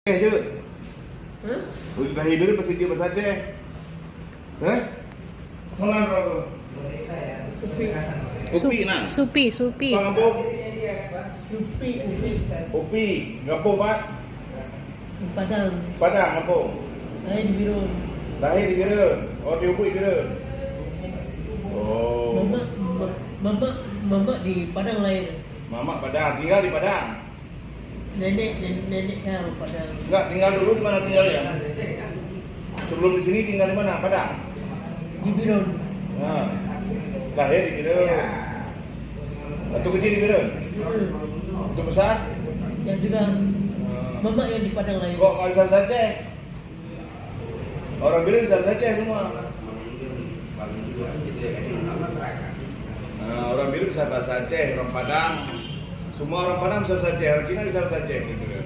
Chứ. Hah? Lahir dari pasti dia bahasa Aceh. Hah? Malan apa? Upi nah. Supi. Kampung Upi. Upi, kampung Pak. Padang. Padang kampung. Lain biru. Lahir di Birun. Oh di Upi Birun. Oh. Mama di Padang lain. Mama Padang, tinggal di Padang. Nenek saya Padang. Enggak, tinggal dulu di mana tinggalnya? Sebelum di sini tinggal di mana? Padang. Di biru. Nah. Lahir di Birun. Waktu kecil di Birun. Waktu besar? Yang juga mama yang di Padang lain. Kok nggak bisa bahasa Aceh? Orang Birun bisa bahasa Aceh semua. Nah, orang Birun bisa bahasa Aceh, orang Padang. Semua orang Padang bisa bahasa Aceh, orang Cina bisa bahasa Aceh gitu kan.